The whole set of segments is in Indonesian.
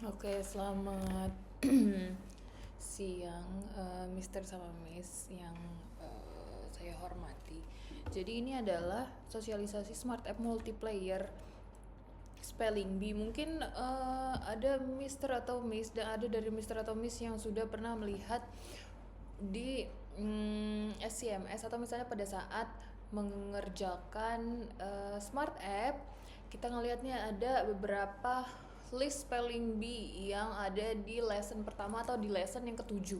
Oke, selamat siang, Mr. sama Miss yang saya hormati. Jadi ini adalah sosialisasi Smart App Multiplayer Spelling Bee. Mungkin ada Mr. atau Miss dan ada dari Mr. atau Miss yang sudah pernah melihat di SCMS atau misalnya pada saat mengerjakan Smart App, kita ngelihatnya ada beberapa list spelling bee yang ada di lesson pertama atau di lesson yang ketujuh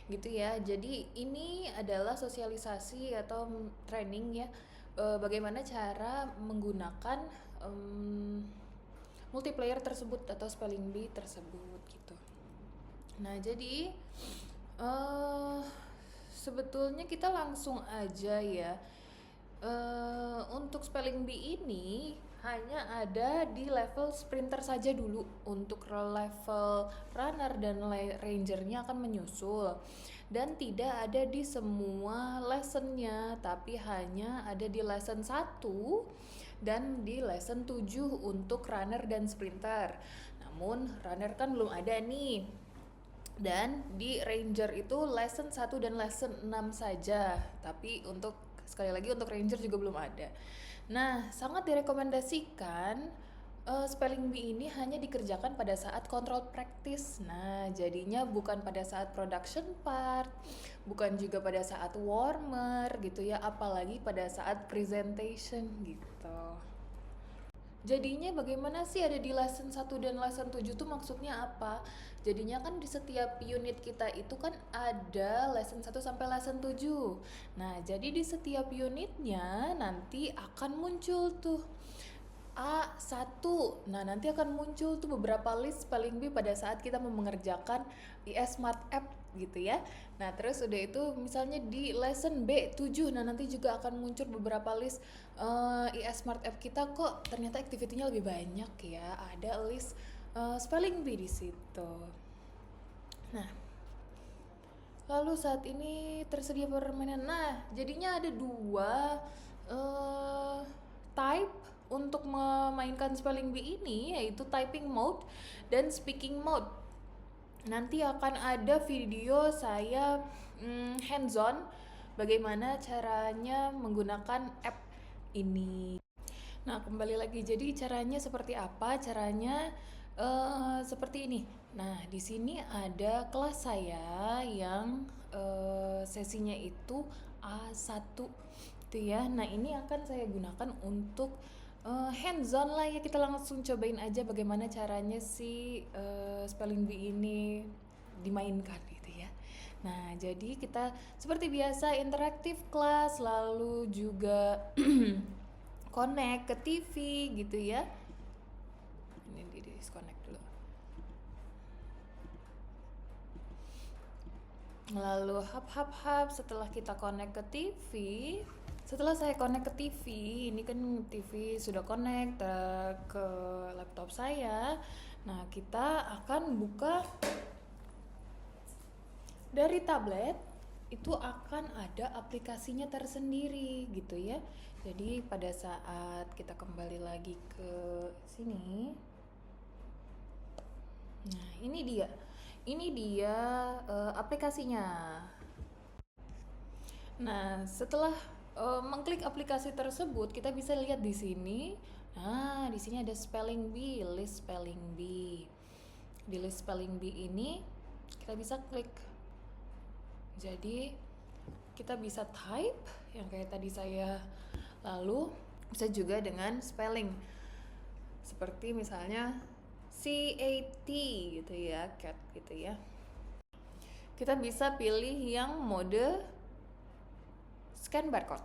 gitu ya. Jadi ini adalah sosialisasi atau training ya, bagaimana cara menggunakan multiplayer tersebut atau spelling bee tersebut gitu. Nah, jadi eh sebetulnya kita langsung aja ya. Untuk spelling bee ini hanya ada di level sprinter saja dulu. Untuk level runner dan rangernya akan menyusul. Dan tidak ada di semua lessonnya, tapi hanya ada di lesson 1 dan di lesson 7 untuk runner dan sprinter. Namun runner kan belum ada nih. Dan di Ranger itu lesson 1 dan lesson 6 saja. Tapi untuk sekali lagi untuk Ranger juga belum ada. Nah, sangat direkomendasikan spelling bee ini hanya dikerjakan pada saat control practice. Nah, jadinya bukan pada saat production part, bukan juga pada saat warmer gitu ya, apalagi pada saat presentation gitu. Jadinya bagaimana sih ada di lesson 1 dan lesson 7 tuh maksudnya apa? Jadinya kan di setiap unit kita itu kan ada lesson 1 sampai lesson 7. Nah, jadi di setiap unitnya nanti akan muncul tuh A1. Nah, nanti akan muncul tuh beberapa list spelling bee pada saat kita mau mengerjakan IS Smart App gitu ya. Nah, terus udah itu misalnya di lesson B7. Nah, nanti juga akan muncul beberapa list IS Smart App kita kok ternyata activity-nya lebih banyak ya. Ada list spelling bee di situ. Nah, lalu saat ini tersedia permainan. Nah, jadinya ada dua type untuk memainkan spelling bee ini, yaitu typing mode dan speaking mode. Nanti akan ada video saya hands on bagaimana caranya menggunakan app ini. Nah, kembali lagi. Jadi caranya seperti apa? Caranya seperti ini. Nah, di sini ada kelas saya yang sesinya itu A1 itu ya. Nah, ini akan saya gunakan untuk hands on lah ya. Kita langsung cobain aja bagaimana caranya si spelling bee ini dimainkan gitu ya. Nah, jadi kita seperti biasa interaktif kelas, lalu juga connect ke TV gitu ya. Ini di disconnect dulu. Lalu hap setelah kita connect ke TV, setelah saya connect ke TV, ini kan TV sudah connect ke laptop saya. Nah, kita akan buka dari tablet, itu akan ada aplikasinya tersendiri gitu ya. Jadi pada saat kita kembali lagi ke sini, nah ini dia, aplikasinya. Nah, setelah mengklik aplikasi tersebut, kita bisa lihat di sini. Nah, di sini ada spelling bee, list spelling bee. Di list spelling bee ini kita bisa klik. Jadi kita bisa type yang kayak tadi saya, lalu bisa juga dengan spelling. Seperti misalnya CAT gitu ya, cat gitu ya. Kita bisa pilih yang mode scan barcode.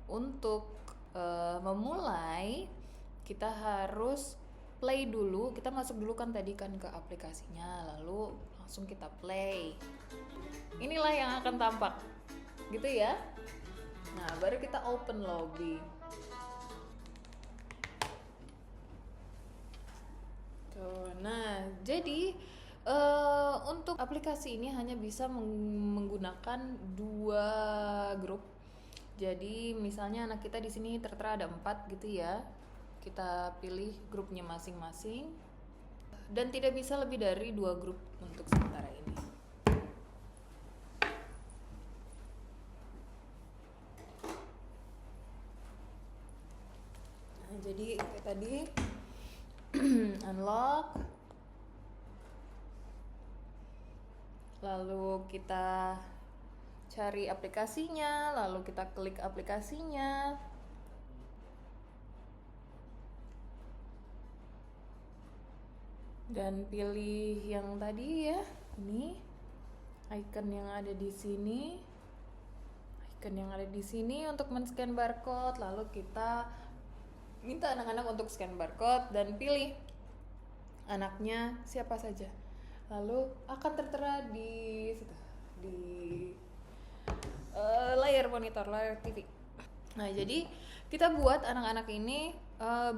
Untuk memulai kita harus play dulu. Kita masuk dulu kan tadi kan ke aplikasinya, lalu langsung kita play. Inilah yang akan tampak gitu ya. Nah, baru kita open lobby. Tuh, nah jadi untuk aplikasi ini hanya bisa menggunakan dua grup. Jadi misalnya anak kita di sini tertera ada 4 gitu ya. Kita pilih grupnya masing-masing. dan tidak bisa lebih dari 2 grup untuk sementara ini. Nah, jadi kayak tadi unlock, lalu kita cari aplikasinya, lalu kita klik aplikasinya. Dan pilih yang tadi ya, ini icon yang ada di sini. Icon yang ada di sini untuk men-scan barcode, lalu kita minta anak-anak untuk scan barcode dan pilih anaknya siapa saja. Lalu akan tertera di situ, di layar monitor, layar TV. Nah, jadi kita buat anak-anak ini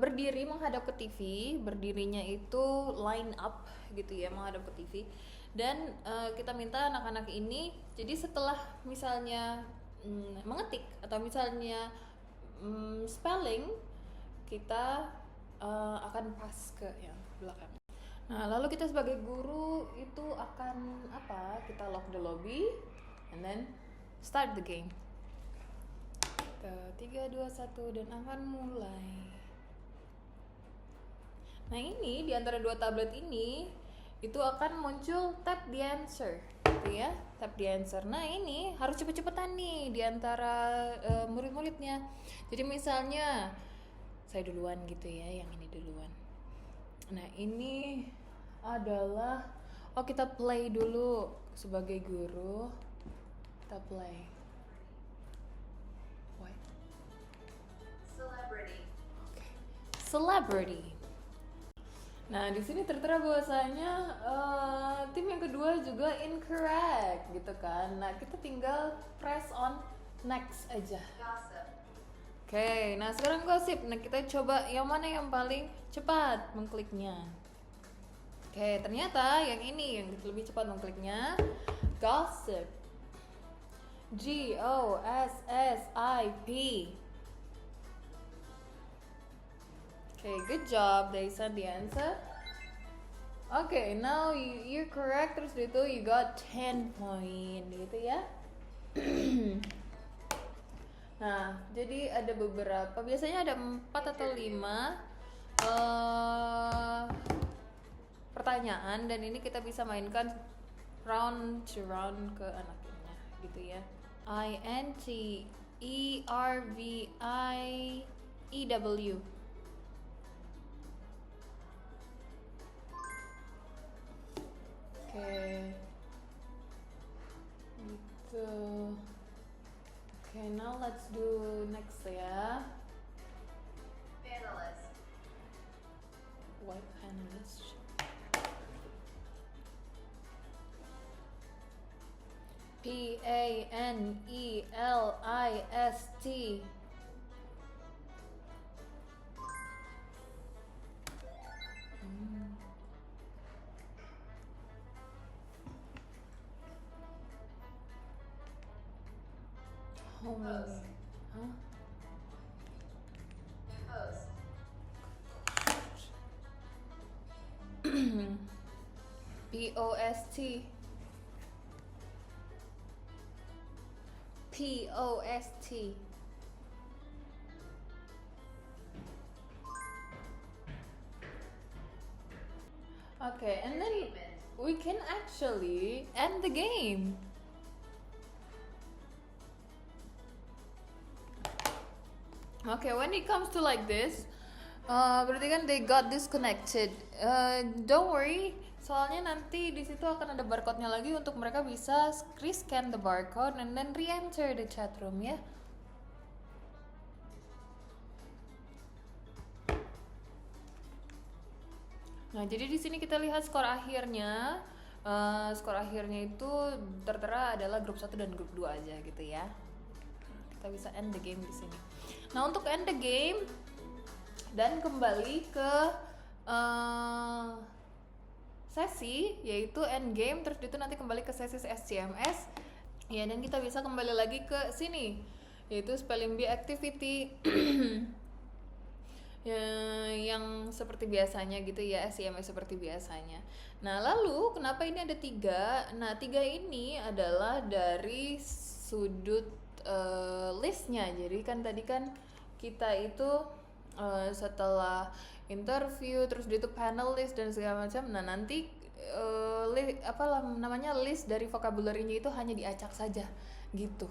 berdiri menghadap ke TV, berdirinya itu line up gitu ya, menghadap ke TV. Dan kita minta anak-anak ini, jadi setelah misalnya mengetik atau misalnya spelling, kita akan pas ke yang belakang. Nah, lalu kita sebagai guru itu akan apa? Kita lock the lobby and then start the game. 3, 2, 1 dan akan mulai. Nah, ini di antara 2 tablet ini itu akan muncul tap the answer gitu ya, tap the answer. Nah, ini harus cepet-cepetan nih di antara murid-muridnya. Jadi misalnya saya duluan gitu ya, yang ini duluan. Nah, ini adalah kita play dulu sebagai guru. Kita play. What? Celebrity. Okay. Celebrity. Nah, di sini tertera bahwasanya tim yang kedua juga incorrect gitu kan. Nah, kita tinggal press on next aja. Gossip. Oke, nah sekarang gosip. Nah, kita coba yang mana yang paling cepat mengkliknya. Oke, ternyata yang ini yang lebih cepat mengkliknya. Gossip. Gossip. Okay, good job. They said the answer. Okay, now you're correct. Terus itu you got 10 point gitu ya. Nah, jadi ada beberapa. Biasanya ada 4 atau 5 pertanyaan, dan ini kita bisa mainkan round to round ke anaknya gitu ya. INTERVIEW. Oke, gitu. Oke, now let's do next ya. Panelist. What panelist? PANELIST. How many? Huh? Host. POST. POST. Okay, and then we can actually end the game. Okay, when it comes to like this, berarti kan they got disconnected. Don't worry, soalnya nanti di situ akan ada barcode-nya lagi untuk mereka bisa scan the barcode and then re-enter the chat room ya. Nah, jadi di sini kita lihat skor akhirnya. Skor akhirnya itu tertera adalah grup 1 dan grup 2 aja gitu ya. Kita bisa end the game di sini. Nah, untuk end the game dan kembali ke sesi, yaitu end game, terus itu nanti kembali ke sesi SCMS ya, dan kita bisa kembali lagi ke sini, yaitu spelling bee activity. ya, yang seperti biasanya gitu ya, SCMS seperti biasanya. Nah, lalu kenapa ini ada tiga? Nah, tiga ini adalah dari sudut listnya. Jadi kan tadi kan kita itu setelah interview, terus dia itu panelist dan segala macam. Nah, nanti namanya list dari vocabulary-nya itu hanya diacak saja gitu.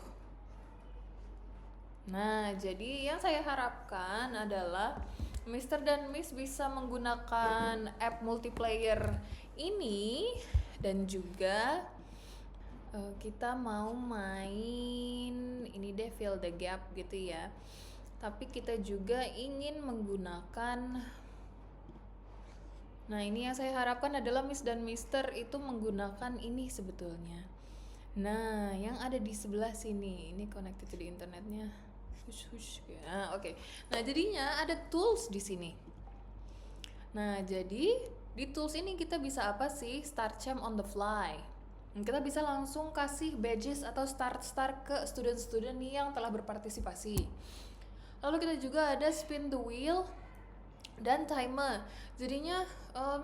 Nah, jadi yang saya harapkan adalah Mr. dan Miss bisa menggunakan app multiplayer ini, dan juga kita mau main ini deh, fill the gap gitu ya. Tapi kita juga ingin menggunakan, nah ini yang saya harapkan adalah Miss dan Mister itu menggunakan ini sebetulnya. Nah, yang ada di sebelah sini, ini connected to the internetnya. Nah, oke. Nah, jadinya ada tools di sini. Nah, jadi di tools ini kita bisa apa sih? Start champ on the fly. Kita bisa langsung kasih badges atau start ke student-student yang telah berpartisipasi. Lalu kita juga ada spin the wheel dan timer. Jadinya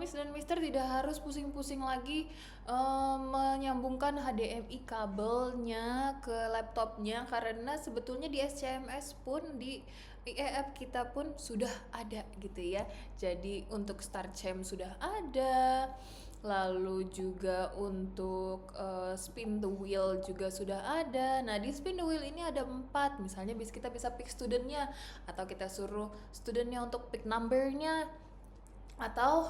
Miss dan Mister tidak harus pusing-pusing lagi menyambungkan HDMI kabelnya ke laptopnya, karena sebetulnya di SCMS pun di app kita pun sudah ada gitu ya. Jadi untuk start champ sudah ada, lalu juga untuk spin the wheel juga sudah ada. Nah, di spin the wheel ini ada 4, misalnya kita bisa pick studentnya, atau kita suruh studentnya untuk pick numbernya, atau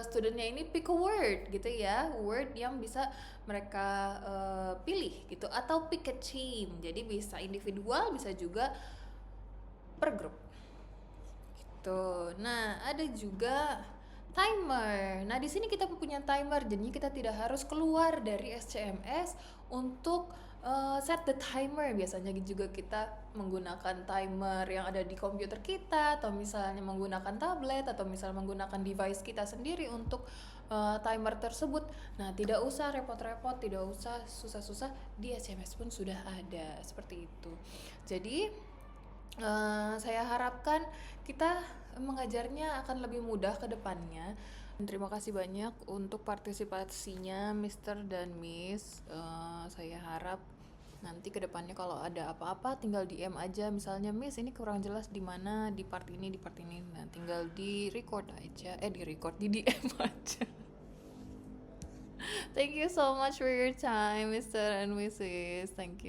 studentnya ini pick a word gitu ya, word yang bisa mereka pilih gitu, atau pick a team, jadi bisa individual bisa juga per grup gitu. Nah, ada juga timer. Nah, di sini kita punya timer, jadi kita tidak harus keluar dari SCMS untuk set the timer. Biasanya juga kita menggunakan timer yang ada di komputer kita, atau misalnya menggunakan tablet, atau misalnya menggunakan device kita sendiri untuk timer tersebut. Nah, tidak usah repot-repot, tidak usah susah-susah, di SCMS pun sudah ada seperti itu. Jadi saya harapkan kita mengajarnya akan lebih mudah ke depannya. Terima kasih banyak untuk partisipasinya Mr. dan Miss. Saya harap nanti ke depannya kalau ada apa-apa tinggal DM aja, misalnya Miss ini kurang jelas di mana, di part ini, nah tinggal di record aja, di DM aja. Thank you so much for your time, Mr. and Mrs. Thank you.